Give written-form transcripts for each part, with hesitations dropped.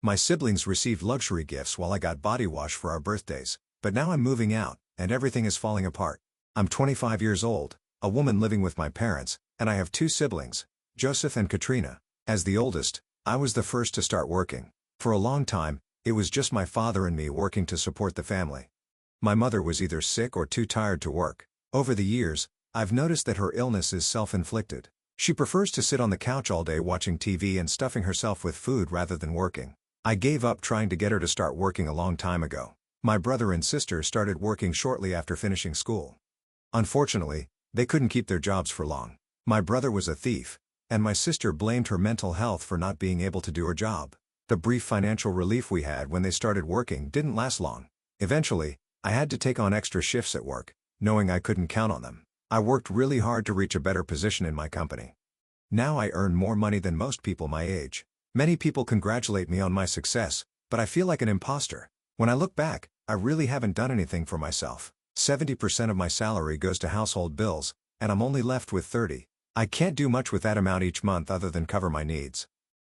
My siblings received luxury gifts while I got body wash for our birthdays, but now I'm moving out, and everything is falling apart. I'm 25 years old, a woman living with my parents, and I have two siblings, Joseph and Katrina. As the oldest, I was the first to start working. For a long time, it was just my father and me working to support the family. My mother was either sick or too tired to work. Over the years, I've noticed that her illness is self-inflicted. She prefers to sit on the couch all day watching TV and stuffing herself with food rather than working. I gave up trying to get her to start working a long time ago. My brother and sister started working shortly after finishing school. Unfortunately, they couldn't keep their jobs for long. My brother was a thief, and my sister blamed her mental health for not being able to do her job. The brief financial relief we had when they started working didn't last long. Eventually, I had to take on extra shifts at work, knowing I couldn't count on them. I worked really hard to reach a better position in my company. Now I earn more money than most people my age. Many people congratulate me on my success, but I feel like an imposter. When I look back, I really haven't done anything for myself. 70% of my salary goes to household bills, and I'm only left with 30. I can't do much with that amount each month other than cover my needs.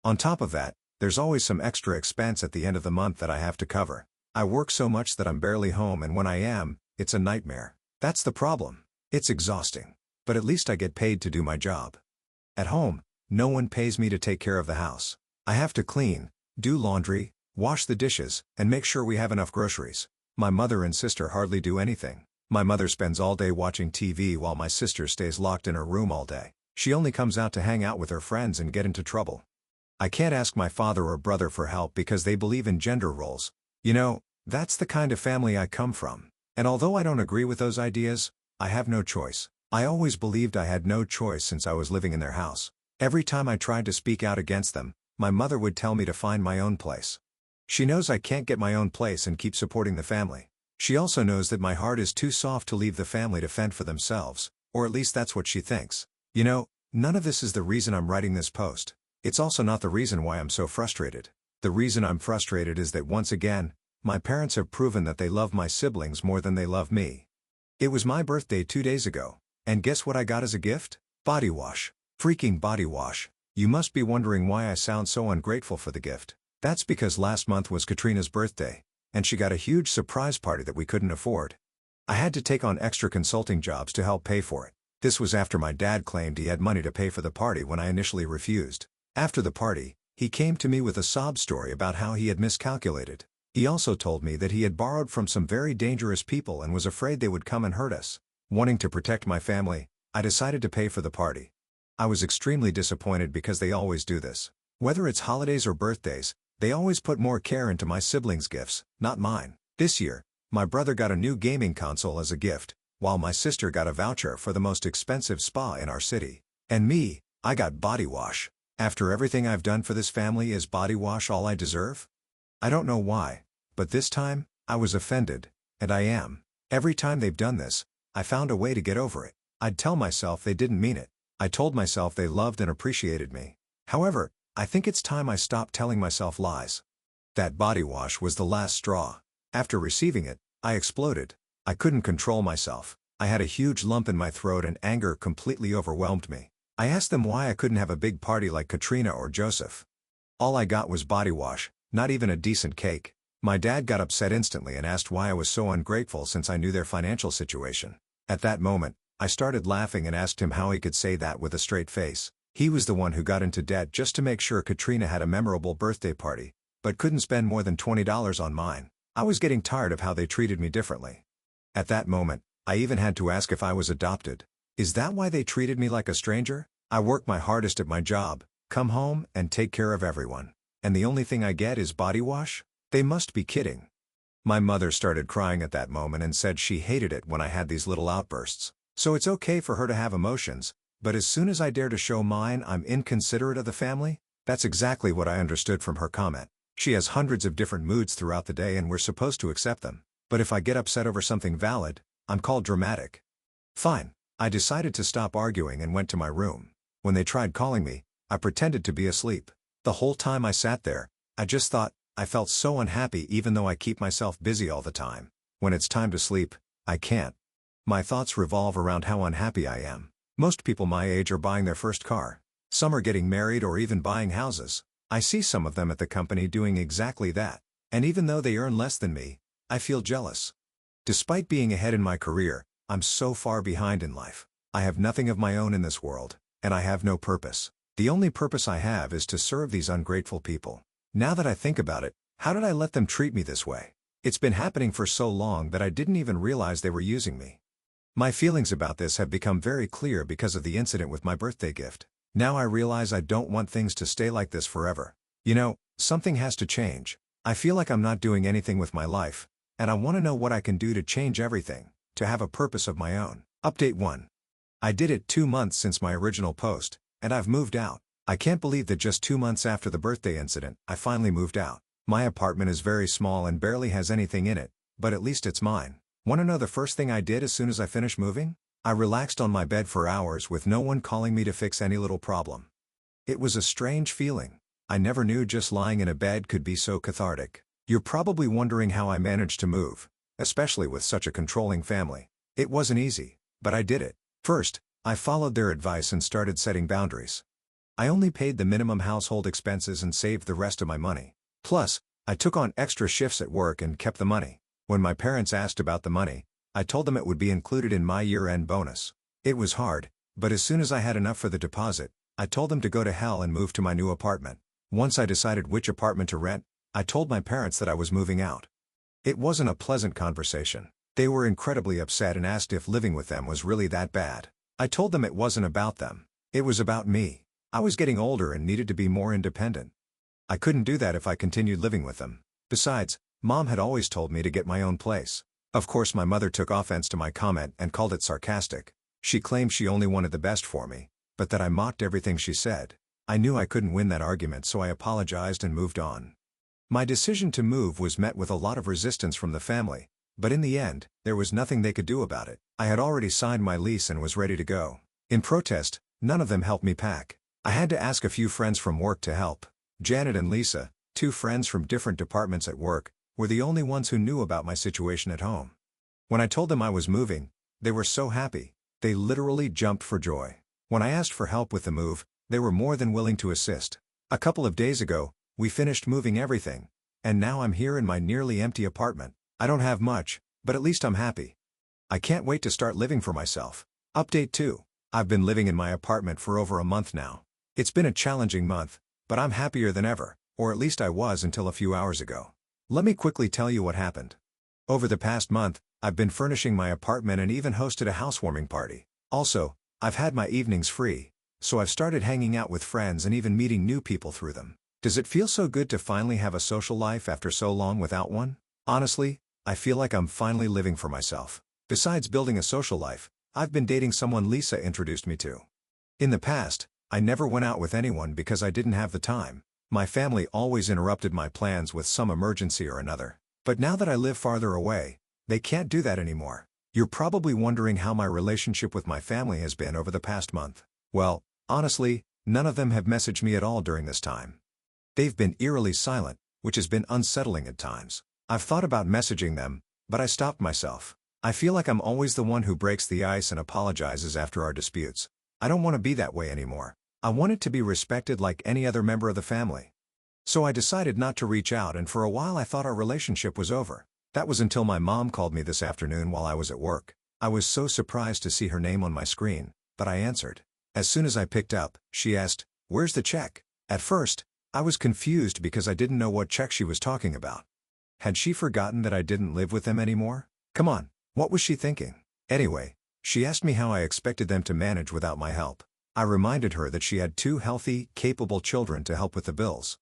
On top of that, there's always some extra expense at the end of the month that I have to cover. I work so much that I'm barely home, and when I am, it's a nightmare. That's the problem. It's exhausting. But at least I get paid to do my job. At home, no one pays me to take care of the house. I have to clean, do laundry, wash the dishes, and make sure we have enough groceries. My mother and sister hardly do anything. My mother spends all day watching TV while my sister stays locked in her room all day. She only comes out to hang out with her friends and get into trouble. I can't ask my father or brother for help because they believe in gender roles. You know, that's the kind of family I come from. And although I don't agree with those ideas, I have no choice. I always believed I had no choice since I was living in their house. Every time I tried to speak out against them, my mother would tell me to find my own place. She knows I can't get my own place and keep supporting the family. She also knows that my heart is too soft to leave the family to fend for themselves, or at least that's what she thinks. You know, none of this is the reason I'm writing this post. It's also not the reason why I'm so frustrated. The reason I'm frustrated is that once again, my parents have proven that they love my siblings more than they love me. It was my birthday 2 days ago, and guess what I got as a gift? Body wash. Freaking body wash. You must be wondering why I sound so ungrateful for the gift. That's because last month was Katrina's birthday, and she got a huge surprise party that we couldn't afford. I had to take on extra consulting jobs to help pay for it. This was after my dad claimed he had money to pay for the party when I initially refused. After the party, he came to me with a sob story about how he had miscalculated. He also told me that he had borrowed from some very dangerous people and was afraid they would come and hurt us. Wanting to protect my family, I decided to pay for the party. I was extremely disappointed because they always do this. Whether it's holidays or birthdays, they always put more care into my siblings' gifts, not mine. This year, my brother got a new gaming console as a gift, while my sister got a voucher for the most expensive spa in our city. And me, I got body wash. After everything I've done for this family, is body wash all I deserve? I don't know why, but this time, I was offended, and I am. Every time they've done this, I found a way to get over it. I'd tell myself they didn't mean it. I told myself they loved and appreciated me. However, I think it's time I stopped telling myself lies. That body wash was the last straw. After receiving it, I exploded. I couldn't control myself. I had a huge lump in my throat and anger completely overwhelmed me. I asked them why I couldn't have a big party like Katrina or Joseph. All I got was body wash, not even a decent cake. My dad got upset instantly and asked why I was so ungrateful since I knew their financial situation. At that moment, I started laughing and asked him how he could say that with a straight face. He was the one who got into debt just to make sure Katrina had a memorable birthday party, but couldn't spend more than $20 on mine. I was getting tired of how they treated me differently. At that moment, I even had to ask if I was adopted. Is that why they treated me like a stranger? I work my hardest at my job, come home, and take care of everyone. And the only thing I get is body wash? They must be kidding. My mother started crying at that moment and said she hated it when I had these little outbursts. So it's okay for her to have emotions, but as soon as I dare to show mine, I'm inconsiderate of the family? That's exactly what I understood from her comment. She has hundreds of different moods throughout the day and we're supposed to accept them. But if I get upset over something valid, I'm called dramatic. Fine. I decided to stop arguing and went to my room. When they tried calling me, I pretended to be asleep. The whole time I sat there, I just thought, I felt so unhappy even though I keep myself busy all the time. When it's time to sleep, I can't. My thoughts revolve around how unhappy I am. Most people my age are buying their first car. Some are getting married or even buying houses. I see some of them at the company doing exactly that, and even though they earn less than me, I feel jealous. Despite being ahead in my career, I'm so far behind in life. I have nothing of my own in this world, and I have no purpose. The only purpose I have is to serve these ungrateful people. Now that I think about it, how did I let them treat me this way? It's been happening for so long that I didn't even realize they were using me. My feelings about this have become very clear because of the incident with my birthday gift. Now I realize I don't want things to stay like this forever. You know, something has to change. I feel like I'm not doing anything with my life, and I want to know what I can do to change everything, to have a purpose of my own. Update 1. I did it 2 months since my original post, and I've moved out. I can't believe that just 2 months after the birthday incident, I finally moved out. My apartment is very small and barely has anything in it, but at least it's mine. Want to know the first thing I did as soon as I finished moving? I relaxed on my bed for hours with no one calling me to fix any little problem. It was a strange feeling. I never knew just lying in a bed could be so cathartic. You're probably wondering how I managed to move, especially with such a controlling family. It wasn't easy, but I did it. First, I followed their advice and started setting boundaries. I only paid the minimum household expenses and saved the rest of my money. Plus, I took on extra shifts at work and kept the money. When my parents asked about the money, I told them it would be included in my year-end bonus. It was hard, but as soon as I had enough for the deposit, I told them to go to hell and move to my new apartment. Once I decided which apartment to rent, I told my parents that I was moving out. It wasn't a pleasant conversation. They were incredibly upset and asked if living with them was really that bad. I told them it wasn't about them. It was about me. I was getting older and needed to be more independent. I couldn't do that if I continued living with them. Besides, Mom had always told me to get my own place. Of course, my mother took offense to my comment and called it sarcastic. She claimed she only wanted the best for me, but that I mocked everything she said. I knew I couldn't win that argument, so I apologized and moved on. My decision to move was met with a lot of resistance from the family, but in the end, there was nothing they could do about it. I had already signed my lease and was ready to go. In protest, none of them helped me pack. I had to ask a few friends from work to help. Janet and Lisa, 2 friends from different departments at work, were the only ones who knew about my situation at home. When I told them I was moving, they were so happy. They literally jumped for joy. When I asked for help with the move, they were more than willing to assist. A couple of days ago, we finished moving everything, and now I'm here in my nearly empty apartment. I don't have much, but at least I'm happy. I can't wait to start living for myself. Update 2. I've been living in my apartment for over a month now. It's been a challenging month, but I'm happier than ever, or at least I was until a few hours ago. Let me quickly tell you what happened. Over the past month, I've been furnishing my apartment and even hosted a housewarming party. Also, I've had my evenings free, so I've started hanging out with friends and even meeting new people through them. Does it feel so good to finally have a social life after so long without one? Honestly, I feel like I'm finally living for myself. Besides building a social life, I've been dating someone Lisa introduced me to. In the past, I never went out with anyone because I didn't have the time. My family always interrupted my plans with some emergency or another. But now that I live farther away, they can't do that anymore. You're probably wondering how my relationship with my family has been over the past month. Well, honestly, none of them have messaged me at all during this time. They've been eerily silent, which has been unsettling at times. I've thought about messaging them, but I stopped myself. I feel like I'm always the one who breaks the ice and apologizes after our disputes. I don't want to be that way anymore. I want it to be respected like any other member of the family. So I decided not to reach out, and for a while I thought our relationship was over. That was until my mom called me this afternoon while I was at work. I was so surprised to see her name on my screen, but I answered. As soon as I picked up, she asked, "Where's the check?" At first, I was confused because I didn't know what check she was talking about. Had she forgotten that I didn't live with them anymore? Come on, what was she thinking? Anyway, she asked me how I expected them to manage without my help. I reminded her that she had 2 healthy, capable children to help with the bills.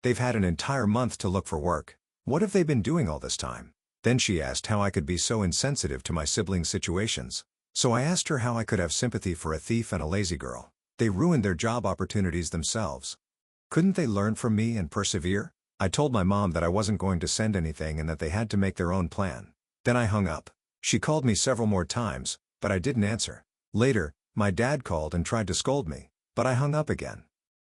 They've had an entire month to look for work. What have they been doing all this time? Then she asked how I could be so insensitive to my siblings' situations. So I asked her how I could have sympathy for a thief and a lazy girl. They ruined their job opportunities themselves. Couldn't they learn from me and persevere? I told my mom that I wasn't going to send anything and that they had to make their own plan. Then I hung up. She called me several more times, but I didn't answer. Later, my dad called and tried to scold me, but I hung up again.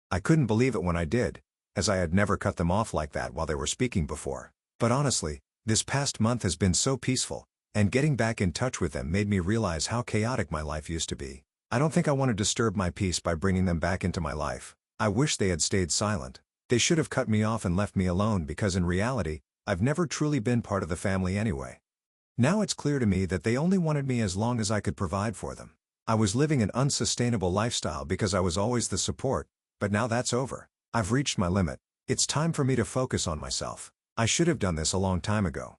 I couldn't believe it when I did, as I had never cut them off like that while they were speaking before. But honestly, this past month has been so peaceful, and getting back in touch with them made me realize how chaotic my life used to be. I don't think I want to disturb my peace by bringing them back into my life. I wish they had stayed silent. They should have cut me off and left me alone because in reality, I've never truly been part of the family anyway. Now it's clear to me that they only wanted me as long as I could provide for them. I was living an unsustainable lifestyle because I was always the support, but now that's over. I've reached my limit. It's time for me to focus on myself. I should have done this a long time ago.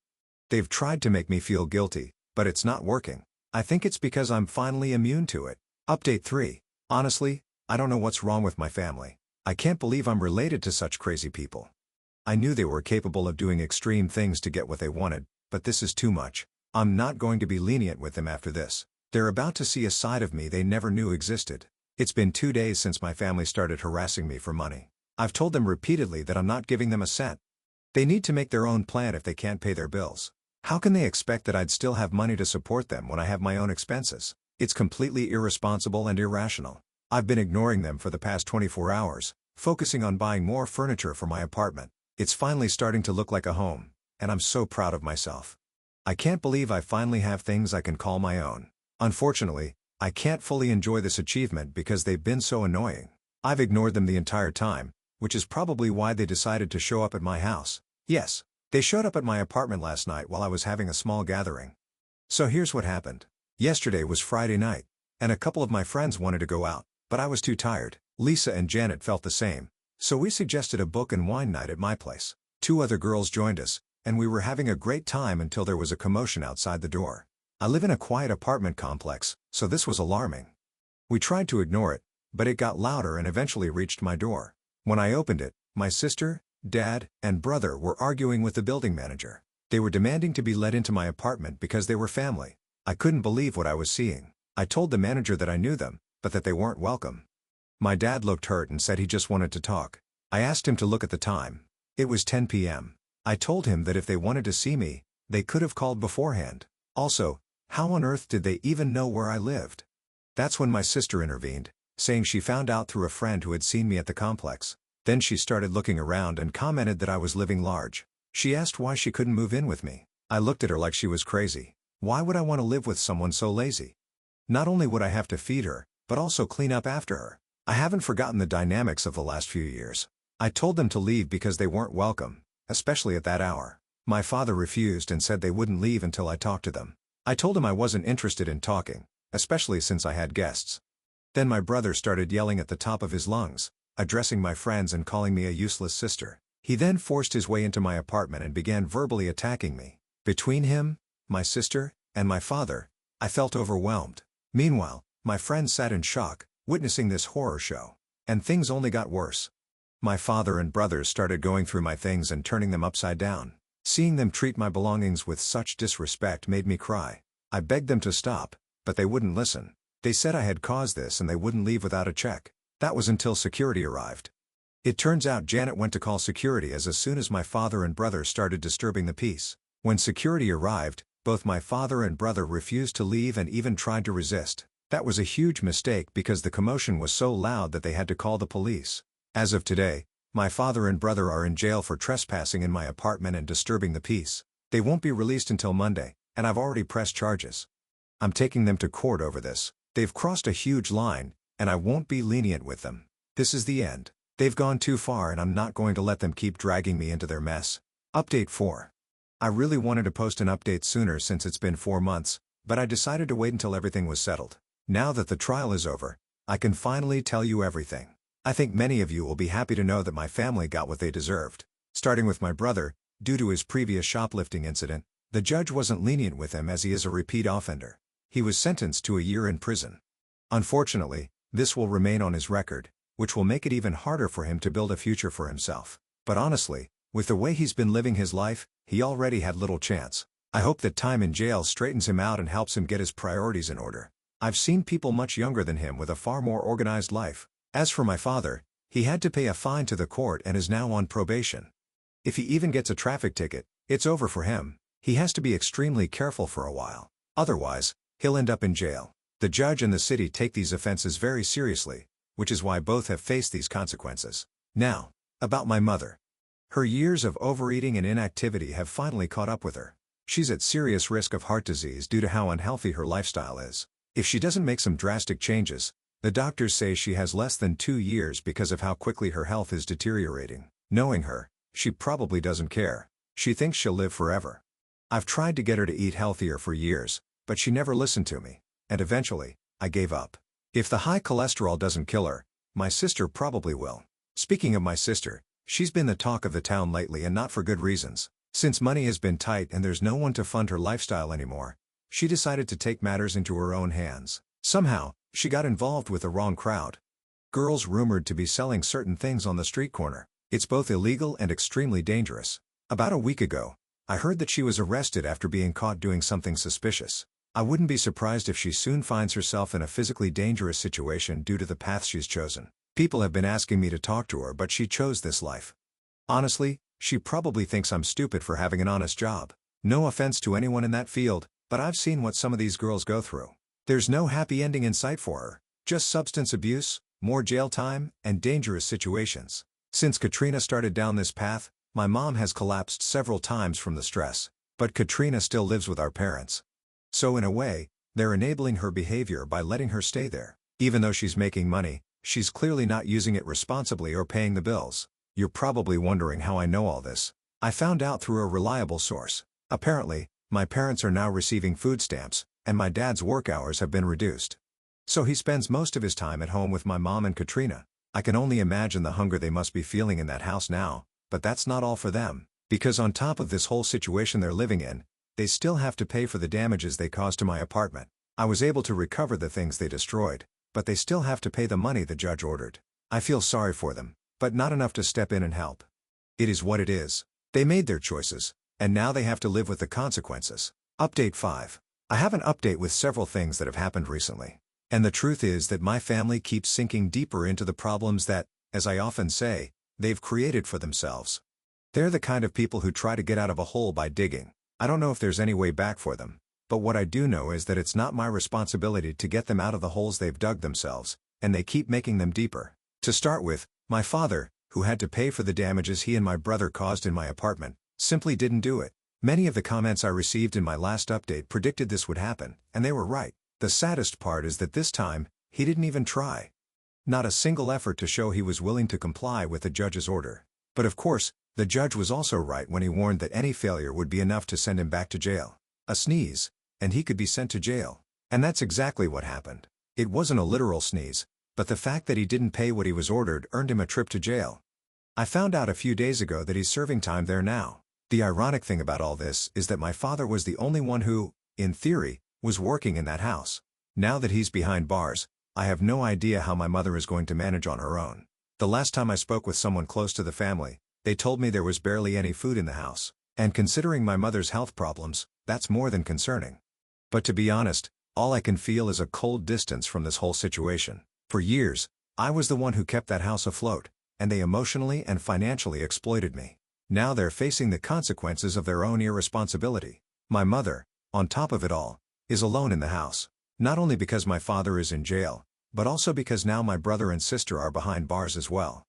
They've tried to make me feel guilty, but it's not working. I think it's because I'm finally immune to it. Update 3. Honestly, I don't know what's wrong with my family. I can't believe I'm related to such crazy people. I knew they were capable of doing extreme things to get what they wanted, but this is too much. I'm not going to be lenient with them after this. They're about to see a side of me they never knew existed. It's been 2 days since my family started harassing me for money. I've told them repeatedly that I'm not giving them a cent. They need to make their own plan if they can't pay their bills. How can they expect that I'd still have money to support them when I have my own expenses? It's completely irresponsible and irrational. I've been ignoring them for the past 24 hours, focusing on buying more furniture for my apartment. It's finally starting to look like a home, and I'm so proud of myself. I can't believe I finally have things I can call my own. Unfortunately, I can't fully enjoy this achievement because they've been so annoying. I've ignored them the entire time, which is probably why they decided to show up at my house. Yes, they showed up at my apartment last night while I was having a small gathering. So here's what happened. Yesterday was Friday night, and a couple of my friends wanted to go out, but I was too tired. Lisa and Janet felt the same, so we suggested a book and wine night at my place. 2 other girls joined us, and we were having a great time until there was a commotion outside the door. I live in a quiet apartment complex, so this was alarming. We tried to ignore it, but it got louder and eventually reached my door. When I opened it, my sister, dad, and brother were arguing with the building manager. They were demanding to be let into my apartment because they were family. I couldn't believe what I was seeing. I told the manager that I knew them, but that they weren't welcome. My dad looked hurt and said he just wanted to talk. I asked him to look at the time. It was 10 p.m. I told him that if they wanted to see me, they could have called beforehand. Also, how on earth did they even know where I lived? That's when my sister intervened, saying she found out through a friend who had seen me at the complex. Then she started looking around and commented that I was living large. She asked why she couldn't move in with me. I looked at her like she was crazy. Why would I want to live with someone so lazy? Not only would I have to feed her, but also clean up after her. I haven't forgotten the dynamics of the last few years. I told them to leave because they weren't welcome, especially at that hour. My father refused and said they wouldn't leave until I talked to them. I told him I wasn't interested in talking, especially since I had guests. Then my brother started yelling at the top of his lungs, addressing my friends and calling me a useless sister. He then forced his way into my apartment and began verbally attacking me. Between him, my sister, and my father, I felt overwhelmed. Meanwhile, my friends sat in shock, witnessing this horror show. And things only got worse. My father and brothers started going through my things and turning them upside down. Seeing them treat my belongings with such disrespect made me cry. I begged them to stop, but they wouldn't listen. They said I had caused this and they wouldn't leave without a check. That was until security arrived. It turns out Janet went to call security as soon as my father and brother started disturbing the peace. When security arrived, both my father and brother refused to leave and even tried to resist. That was a huge mistake because the commotion was so loud that they had to call the police. As of today, my father and brother are in jail for trespassing in my apartment and disturbing the peace. They won't be released until Monday, and I've already pressed charges. I'm taking them to court over this. They've crossed a huge line, and I won't be lenient with them. This is the end. They've gone too far and I'm not going to let them keep dragging me into their mess. Update 4. I really wanted to post an update sooner since it's been 4 months, but I decided to wait until everything was settled. Now that the trial is over, I can finally tell you everything. I think many of you will be happy to know that my family got what they deserved. Starting with my brother, due to his previous shoplifting incident, the judge wasn't lenient with him as he is a repeat offender. He was sentenced to a year in prison. Unfortunately, this will remain on his record, which will make it even harder for him to build a future for himself. But honestly, with the way he's been living his life, he already had little chance. I hope that time in jail straightens him out and helps him get his priorities in order. I've seen people much younger than him with a far more organized life. As for my father, he had to pay a fine to the court and is now on probation. If he even gets a traffic ticket, it's over for him. He has to be extremely careful for a while. Otherwise, he'll end up in jail. The judge and the city take these offenses very seriously, which is why both have faced these consequences. Now, about my mother. Her years of overeating and inactivity have finally caught up with her. She's at serious risk of heart disease due to how unhealthy her lifestyle is. If she doesn't make some drastic changes, the doctors say she has less than 2 years because of how quickly her health is deteriorating. Knowing her, she probably doesn't care. She thinks she'll live forever. I've tried to get her to eat healthier for years, but she never listened to me, and eventually, I gave up. If the high cholesterol doesn't kill her, my sister probably will. Speaking of my sister, she's been the talk of the town lately, and not for good reasons. Since money has been tight and there's no one to fund her lifestyle anymore, she decided to take matters into her own hands. Somehow, she got involved with the wrong crowd. Girls rumored to be selling certain things on the street corner. It's both illegal and extremely dangerous. About a week ago, I heard that she was arrested after being caught doing something suspicious. I wouldn't be surprised if she soon finds herself in a physically dangerous situation due to the path she's chosen. People have been asking me to talk to her, but she chose this life. Honestly, she probably thinks I'm stupid for having an honest job. No offense to anyone in that field, but I've seen what some of these girls go through. There's no happy ending in sight for her, just substance abuse, more jail time, and dangerous situations. Since Katrina started down this path, my mom has collapsed several times from the stress, but Katrina still lives with our parents. So in a way, they're enabling her behavior by letting her stay there. Even though she's making money, she's clearly not using it responsibly or paying the bills. You're probably wondering how I know all this. I found out through a reliable source. Apparently, my parents are now receiving food stamps, and my dad's work hours have been reduced. So he spends most of his time at home with my mom and Katrina. I can only imagine the hunger they must be feeling in that house now, but that's not all for them, because on top of this whole situation they're living in, they still have to pay for the damages they caused to my apartment. I was able to recover the things they destroyed, but they still have to pay the money the judge ordered. I feel sorry for them, but not enough to step in and help. It is what it is. They made their choices, and now they have to live with the consequences. Update 5. I have an update with several things that have happened recently. And the truth is that my family keeps sinking deeper into the problems that, as I often say, they've created for themselves. They're the kind of people who try to get out of a hole by digging. I don't know if there's any way back for them, but what I do know is that it's not my responsibility to get them out of the holes they've dug themselves, and they keep making them deeper. To start with, my father, who had to pay for the damages he and my brother caused in my apartment, simply didn't do it. Many of the comments I received in my last update predicted this would happen, and they were right. The saddest part is that this time, he didn't even try. Not a single effort to show he was willing to comply with the judge's order. But of course, the judge was also right when he warned that any failure would be enough to send him back to jail. A sneeze, and he could be sent to jail. And that's exactly what happened. It wasn't a literal sneeze, but the fact that he didn't pay what he was ordered earned him a trip to jail. I found out a few days ago that he's serving time there now. The ironic thing about all this is that my father was the only one who, in theory, was working in that house. Now that he's behind bars, I have no idea how my mother is going to manage on her own. The last time I spoke with someone close to the family, they told me there was barely any food in the house, and considering my mother's health problems, that's more than concerning. But to be honest, all I can feel is a cold distance from this whole situation. For years, I was the one who kept that house afloat, and they emotionally and financially exploited me. Now they're facing the consequences of their own irresponsibility. My mother, on top of it all, is alone in the house. Not only because my father is in jail, but also because now my brother and sister are behind bars as well.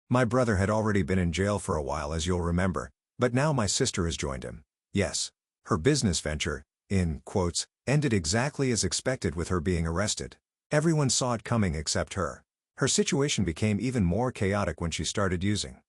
My brother had already been in jail for a while, as you'll remember, but now my sister has joined him. Yes, her business venture, in quotes, ended exactly as expected with her being arrested. Everyone saw it coming except her. Her situation became even more chaotic when she started using.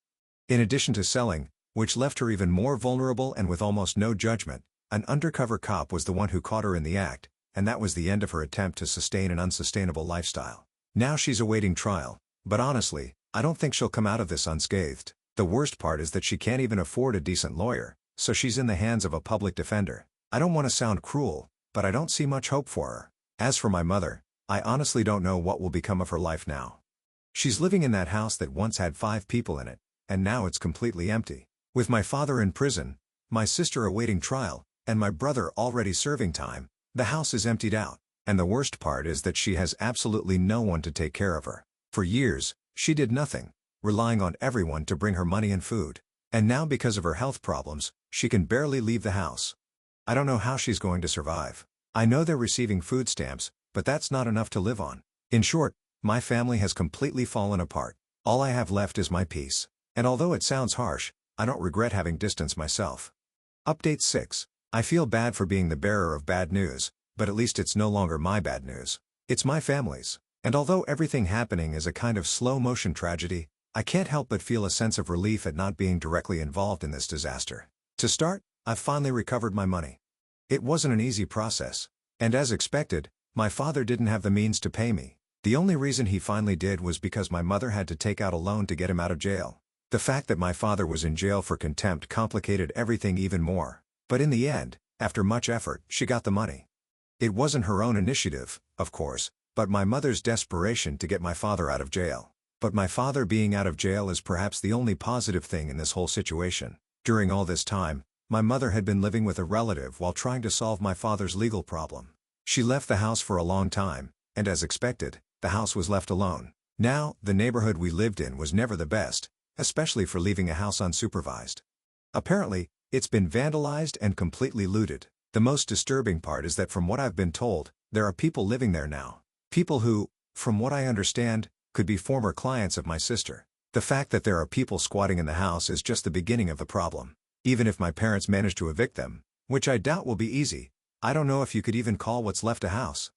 In addition to selling, which left her even more vulnerable and with almost no judgment, an undercover cop was the one who caught her in the act, and that was the end of her attempt to sustain an unsustainable lifestyle. Now she's awaiting trial, but honestly, I don't think she'll come out of this unscathed. The worst part is that she can't even afford a decent lawyer, so she's in the hands of a public defender. I don't want to sound cruel, but I don't see much hope for her. As for my mother, I honestly don't know what will become of her life now. She's living in that house that once had 5 people in it, and now it's completely empty. With my father in prison, my sister awaiting trial, and my brother already serving time, the house is emptied out, and the worst part is that she has absolutely no one to take care of her. For years, she did nothing, relying on everyone to bring her money and food. And now because of her health problems, she can barely leave the house. I don't know how she's going to survive. I know they're receiving food stamps, but that's not enough to live on. In short, my family has completely fallen apart. All I have left is my peace. And although it sounds harsh, I don't regret having distanced myself. Update 6. I feel bad for being the bearer of bad news, but at least it's no longer my bad news. It's my family's. And although everything happening is a kind of slow-motion tragedy, I can't help but feel a sense of relief at not being directly involved in this disaster. To start, I've finally recovered my money. It wasn't an easy process. And as expected, my father didn't have the means to pay me. The only reason he finally did was because my mother had to take out a loan to get him out of jail. The fact that my father was in jail for contempt complicated everything even more. But in the end, after much effort, she got the money. It wasn't her own initiative, of course, but my mother's desperation to get my father out of jail. But my father being out of jail is perhaps the only positive thing in this whole situation. During all this time, my mother had been living with a relative while trying to solve my father's legal problem. She left the house for a long time, and as expected, the house was left alone. Now, the neighborhood we lived in was never the best, especially for leaving a house unsupervised. Apparently, it's been vandalized and completely looted. The most disturbing part is that from what I've been told, there are people living there now. People who, from what I understand, could be former clients of my sister. The fact that there are people squatting in the house is just the beginning of the problem. Even if my parents manage to evict them, which I doubt will be easy, I don't know if you could even call what's left a house.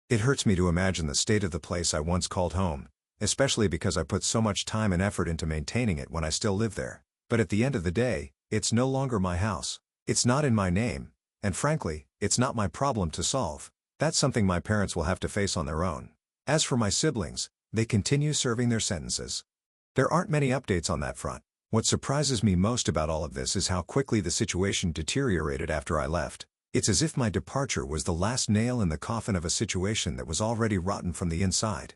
It hurts me to imagine the state of the place I once called home, especially because I put so much time and effort into maintaining it when I still live there. But at the end of the day, it's no longer my house. It's not in my name, and frankly, it's not my problem to solve. That's something my parents will have to face on their own. As for my siblings, they continue serving their sentences. There aren't many updates on that front. What surprises me most about all of this is how quickly the situation deteriorated after I left. It's as if my departure was the last nail in the coffin of a situation that was already rotten from the inside.